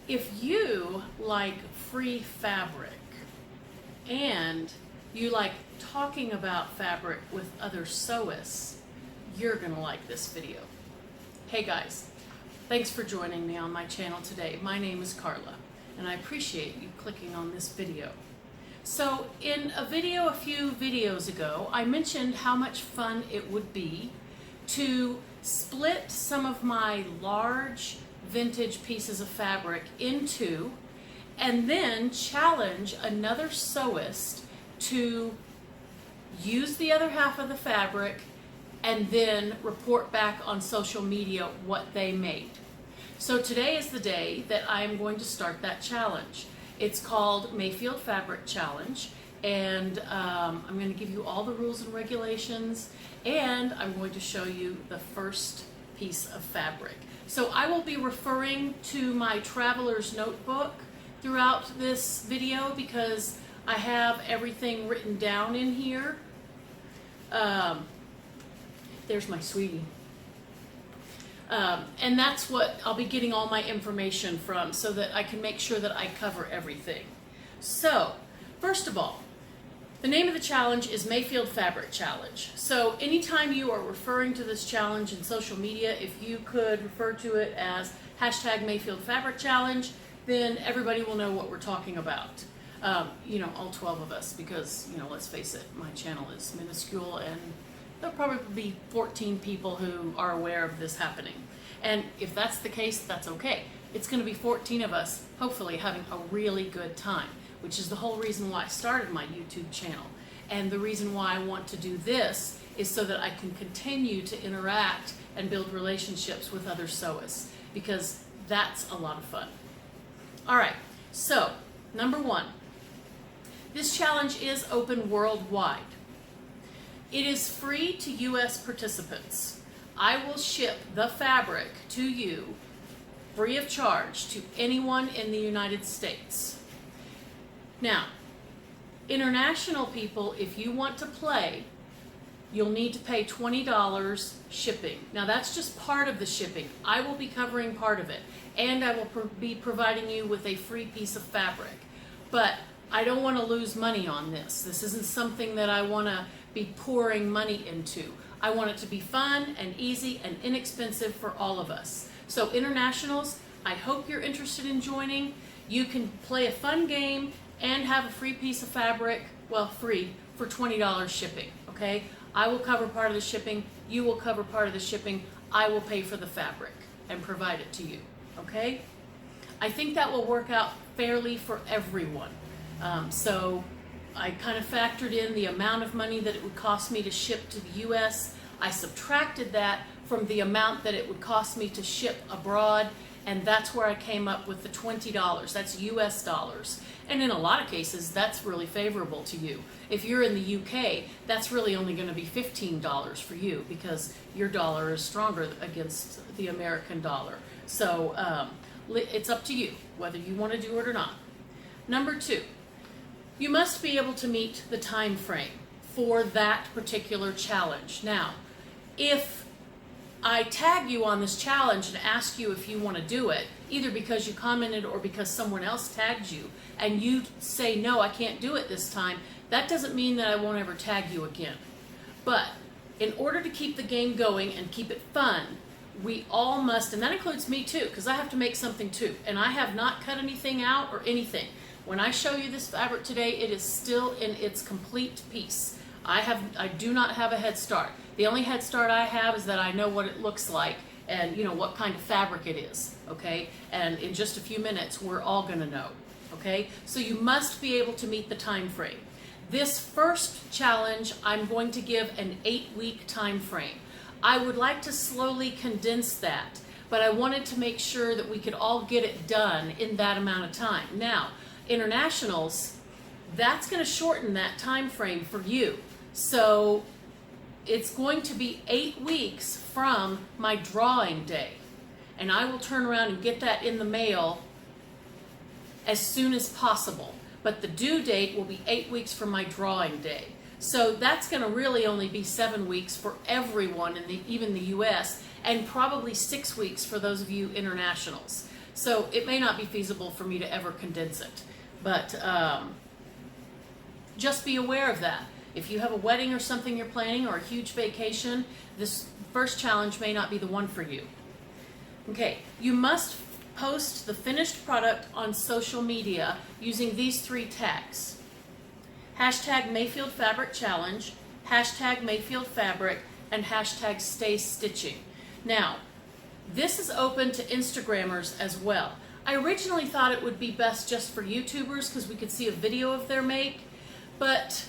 If you like free fabric and you like talking about fabric with other sewists, you're gonna like this video. Hey guys, thanks for joining me on my channel today. My name is Carla and I appreciate you clicking on this video. So in a video a few videos ago, I mentioned how much fun it would be to split some of my large vintage pieces of fabric into and then challenge another sewist to use the other half of the fabric and then report back on social media what they made. So today is the day that I am going to start that challenge. It's called Mayfield Fabric Challenge, and I'm going to give you all the rules and regulations, and I'm going to show you the first piece of fabric. So I will be referring to my traveler's notebook throughout this video because I have everything written down in here. There's my sweetie. And that's what I'll be getting all my information from so that I can make sure that I cover everything. So, first of all, the name of the challenge is Mayfield Fabric Challenge. So anytime you are referring to this challenge in social media, if you could refer to it as hashtag Mayfield Fabric Challenge, then everybody will know what we're talking about. You know, all 12 of us, because, you know, let's face it, my channel is minuscule and there'll probably be 14 people who are aware of this happening. And if that's the case, that's okay. It's going to be 14 of us, hopefully having a really good time, which is the whole reason why I started my YouTube channel. And the reason why I want to do this is so that I can continue to interact and build relationships with other sewists, because that's a lot of fun. All right, so number one, this challenge is open worldwide. It is free to U.S. participants. I will ship the fabric to you free of charge to anyone in the United States. Now, international people, if you want to play, you'll need to pay $20 shipping. Now that's just part of the shipping. I will be covering part of it, and I will be providing you with a free piece of fabric. But I don't want to lose money on this. This isn't something that I want to be pouring money into. I want it to be fun and easy and inexpensive for all of us. So internationals, I hope you're interested in joining. You can play a fun game and have a free piece of fabric, well, free, for $20 shipping, okay? I will cover part of the shipping, you will cover part of the shipping, I will pay for the fabric and provide it to you, okay? I think that will work out fairly for everyone. So I kind of factored in the amount of money that it would cost me to ship to the US. I subtracted that from the amount that it would cost me to ship abroad, and that's where I came up with the $20. That's US dollars. And in a lot of cases, that's really favorable to you. If you're in the UK, that's really only going to be $15 for you because your dollar is stronger against the American dollar. So it's up to you whether you want to do it or not. Number two, you must be able to meet the time frame for that particular challenge. Now, if I tag you on this challenge and ask you if you want to do it, either because you commented or because someone else tagged you, and you say, no, I can't do it this time, that doesn't mean that I won't ever tag you again. But in order to keep the game going and keep it fun, we all must, and that includes me too, because I have to make something too, and I have not cut anything out or anything. When I show you this fabric today, it is still in its complete piece. I do not have a head start. The only head start I have is that I know what it looks like and you know what kind of fabric it is, okay? And in just a few minutes, we're all gonna know, okay? So you must be able to meet the time frame. This first challenge, I'm going to give an 8-week time frame. I would like to slowly condense that, but I wanted to make sure that we could all get it done in that amount of time. Now, internationals, that's going to shorten that time frame for you. So it's going to be 8 weeks from my drawing day, and I will turn around and get that in the mail as soon as possible. But the due date will be 8 weeks from my drawing day. So that's going to really only be 7 weeks for everyone in even the US, and probably 6 weeks for those of you internationals. So it may not be feasible for me to ever condense it, but just be aware of that. If you have a wedding or something you're planning, or a huge vacation, this first challenge may not be the one for you. Okay, you must post the finished product on social media using these 3 tags. Hashtag Mayfield Fabric Challenge, hashtag Mayfield Fabric, and hashtag Stay Stitching. Now, this is open to Instagrammers as well. I originally thought it would be best just for YouTubers because we could see a video of their make, but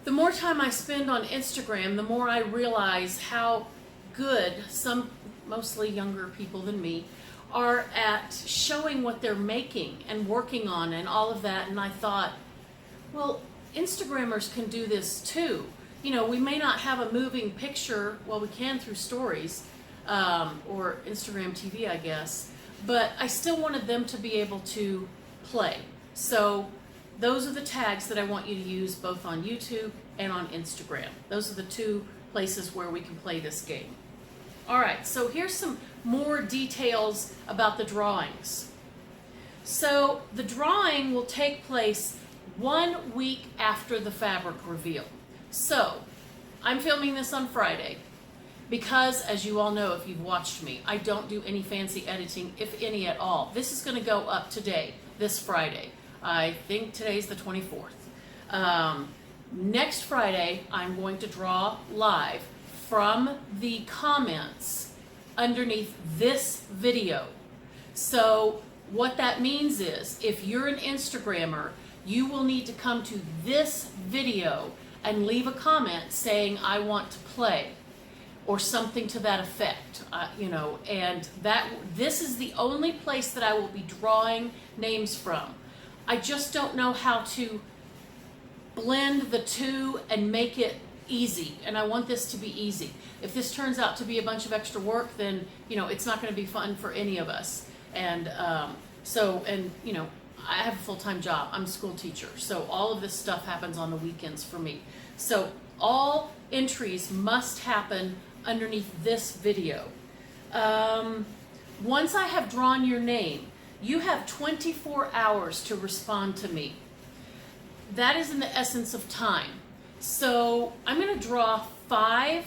the more time I spend on Instagram, the more I realize how good some, mostly younger people than me, are at showing what they're making and working on and all of that. And I thought, well, Instagrammers can do this too. You know, we may not have a moving picture, well, we can through stories, or Instagram TV, I guess, but I still wanted them to be able to play. So those are the tags that I want you to use both on YouTube and on Instagram. Those are the 2 places where we can play this game. All right, so here's some more details about the drawings. So the drawing will take place 1 week after the fabric reveal. So I'm filming this on Friday because, as you all know if you've watched me, I don't do any fancy editing, if any at all. This is going to go up today, this Friday. I think today's the 24th. Next Friday, I'm going to draw live from the comments underneath this video. So what that means is, if you're an Instagrammer, you will need to come to this video and leave a comment saying, I want to play, or something to that effect, you know, and this is the only place that I will be drawing names from. I just don't know how to blend the 2 and make it easy, and I want this to be easy. If this turns out to be a bunch of extra work, then, you know, it's not going to be fun for any of us. And you know, I have a full-time job. I'm a school teacher, so all of this stuff happens on the weekends for me. So all entries must happen underneath this video. Once I have drawn your name, you have 24 hours to respond to me. That is in the essence of time. So I'm going to draw 5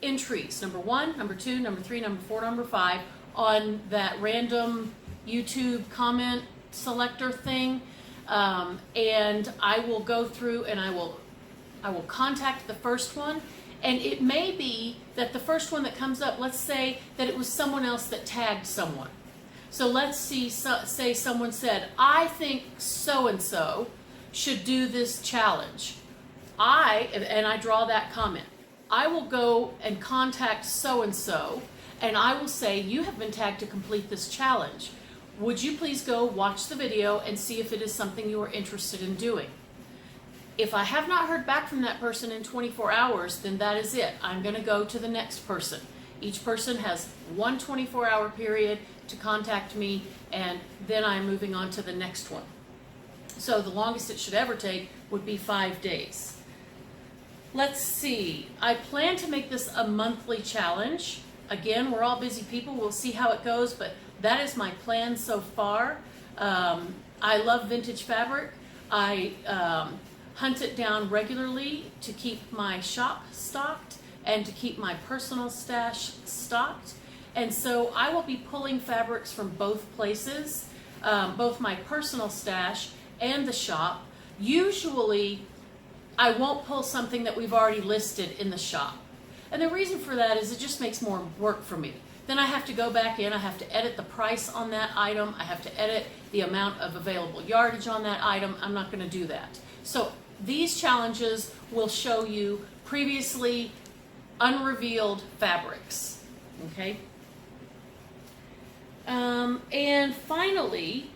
entries, number 1, number 2, number 3, number 4, number 5, on that random YouTube comment selector thing, and I will go through and I will contact the first one, and it may be that the first one that comes up, let's say that it was someone else that tagged someone. So let's say someone said, I think so-and-so should do this challenge. And I draw that comment. I will go and contact so-and-so, and I will say, you have been tagged to complete this challenge. Would you please go watch the video and see if it is something you are interested in doing? If I have not heard back from that person in 24 hours, then that is it. I'm going to go to the next person. Each person has one 24-hour period to contact me, and then I'm moving on to the next one. So the longest it should ever take would be 5 days. Let's see. I plan to make this a monthly challenge. Again, we're all busy people. We'll see how it goes, but that is my plan so far. I love vintage fabric. I hunt it down regularly to keep my shop stocked and to keep my personal stash stocked. And so I will be pulling fabrics from both places, both my personal stash and the shop. Usually, I won't pull something that we've already listed in the shop. And the reason for that is it just makes more work for me. Then I have to go back in, I have to edit the price on that item, I have to edit the amount of available yardage on that item. I'm not going to do that. So these challenges will show you previously unrevealed fabrics. Okay? And finally,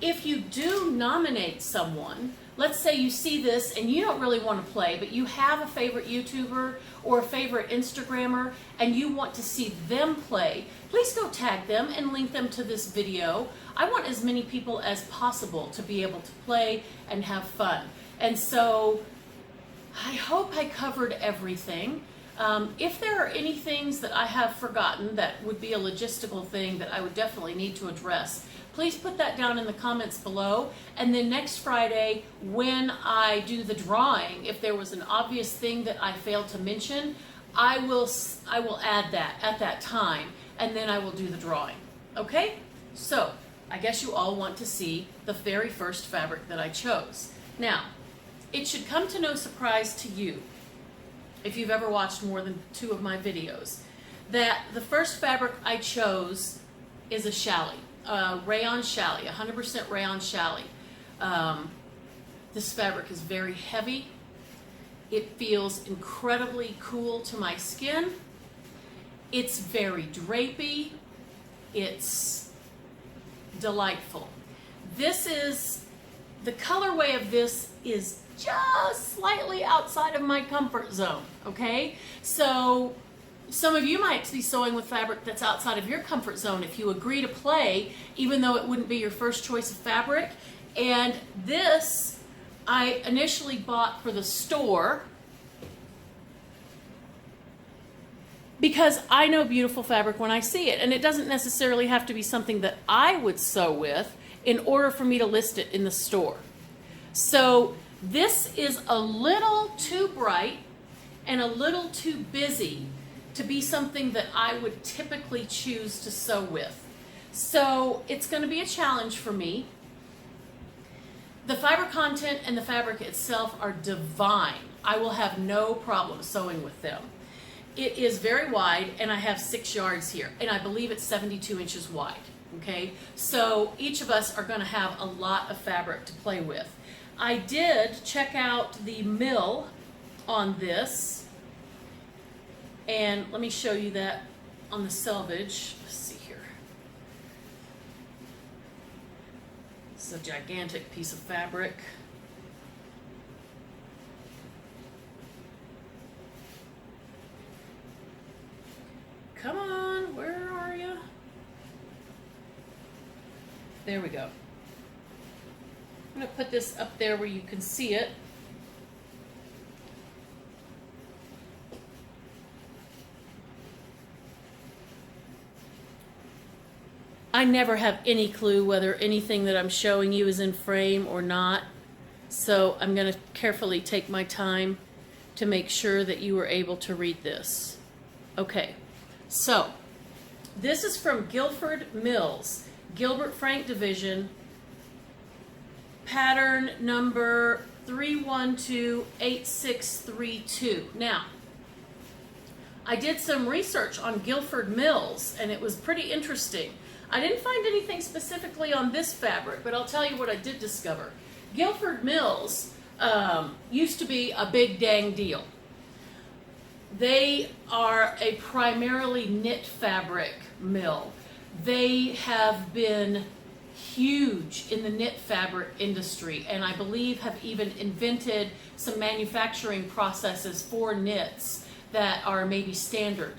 if you do nominate someone, let's say you see this and you don't really want to play, but you have a favorite YouTuber or a favorite Instagrammer and you want to see them play, please go tag them and link them to this video. I want as many people as possible to be able to play and have fun. And so I hope I covered everything. If there are any things that I have forgotten that would be a logistical thing that I would definitely need to address, please put that down in the comments below. And then next Friday, when I do the drawing, if there was an obvious thing that I failed to mention, I will add that at that time, and then I will do the drawing. Okay? So, I guess you all want to see the very first fabric that I chose. Now, it should come to no surprise to you, if you've ever watched more than 2 of my videos, that the first fabric I chose is a challis, rayon challis, 100% rayon challis. This fabric is very heavy. It feels incredibly cool to my skin. It's very drapey. It's delightful. The colorway of this is just slightly outside of my comfort zone, okay? So some of you might be sewing with fabric that's outside of your comfort zone if you agree to play, even though it wouldn't be your first choice of fabric. And this I initially bought for the store because I know beautiful fabric when I see it, and it doesn't necessarily have to be something that I would sew with in order for me to list it in the store. So this is a little too bright and a little too busy to be something that I would typically choose to sew with. So it's going to be a challenge for me. The fiber content and the fabric itself are divine. I will have no problem sewing with them. It is very wide, and I have 6 yards here, and I believe it's 72 inches wide. Okay, so each of us are going to have a lot of fabric to play with. I did check out the mill on this, and let me show you that on the selvage. Let's see here. It's a gigantic piece of fabric. Come on, where are you? There we go. I'm going to put this up there where you can see it. I never have any clue whether anything that I'm showing you is in frame or not, so I'm going to carefully take my time to make sure that you are able to read this. Okay, so this is from Guilford Mills, Gilbert Frank Division, pattern number 3128632. Now, I did some research on Guilford Mills, and it was pretty interesting. I didn't find anything specifically on this fabric, but I'll tell you what I did discover. Guilford Mills used to be a big dang deal. They are a primarily knit fabric mill. They have been huge in the knit fabric industry, and I believe have even invented some manufacturing processes for knits that are maybe standard.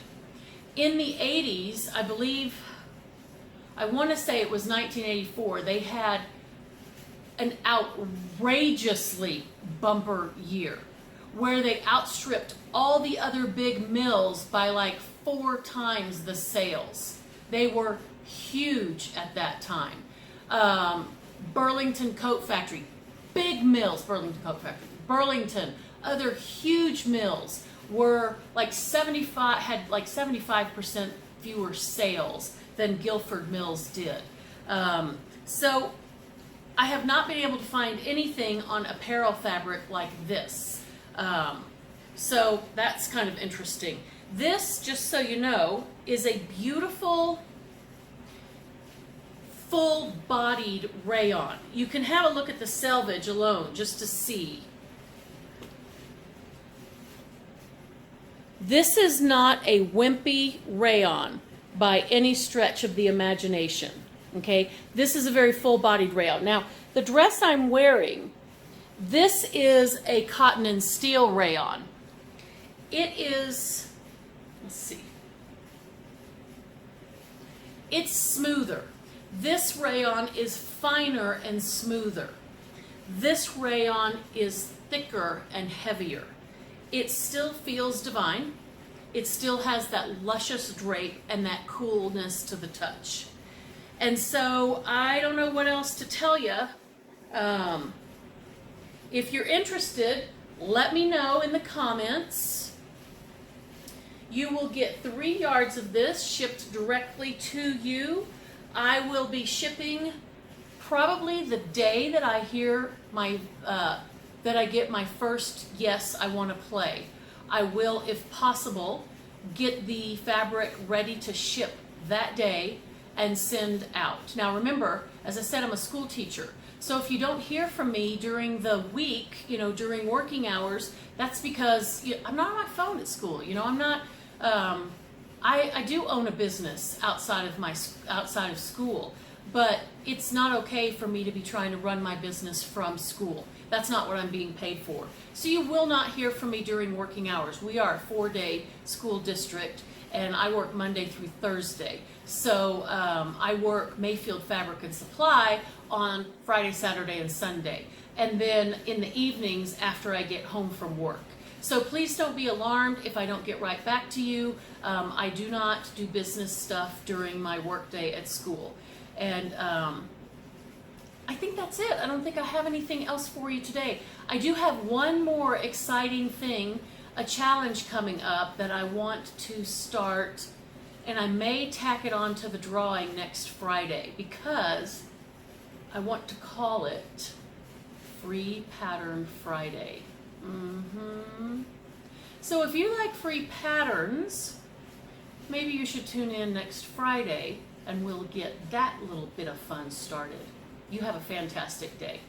In the 80s, I want to say it was 1984, they had an outrageously bumper year where they outstripped all the other big mills by like 4 times the sales. They were huge at that time. Burlington Coat Factory, big mills, Burlington Coat Factory, Burlington, other huge mills were like 75% fewer sales than Guilford Mills did. So I have not been able to find anything on apparel fabric like this. So that's kind of interesting. This, just so you know, is a beautiful full-bodied rayon. You can have a look at the selvage alone just to see. This is not a wimpy rayon by any stretch of the imagination. Okay, this is a very full-bodied rayon. Now, the dress I'm wearing, this is a cotton and steel rayon. It is, let's see, it's smoother. This rayon is finer and smoother. This rayon is thicker and heavier. It still feels divine. it still has that luscious drape and that coolness to the touch. And so I don't know what else to tell you. If you're interested, let me know in the comments. You will get 3 yards of this shipped directly to you. I will be shipping probably the day that I hear my that I get my first yes, I want to play. I will, if possible, get the fabric ready to ship that day and send out. Now remember, as I said, I'm a school teacher. So if you don't hear from me during the week, during working hours, that's because I'm not on my phone at school. I'm not. I do own a business outside of school, but it's not okay for me to be trying to run my business from school. That's not what I'm being paid for. So you will not hear from me during working hours. We are a 4-day school district, and I work Monday through Thursday. So I work Mayfield Fabric and Supply on Friday, Saturday, and Sunday, and then in the evenings after I get home from work. So please don't be alarmed if I don't get right back to you. I do not do business stuff during my workday at school. And I think that's it. I don't think I have anything else for you today. I do have one more exciting thing, a challenge coming up that I want to start, and I may tack it on to the drawing next Friday because I want to call it Free Pattern Friday. So if you like free patterns, maybe you should tune in next Friday and we'll get that little bit of fun started. You have a fantastic day.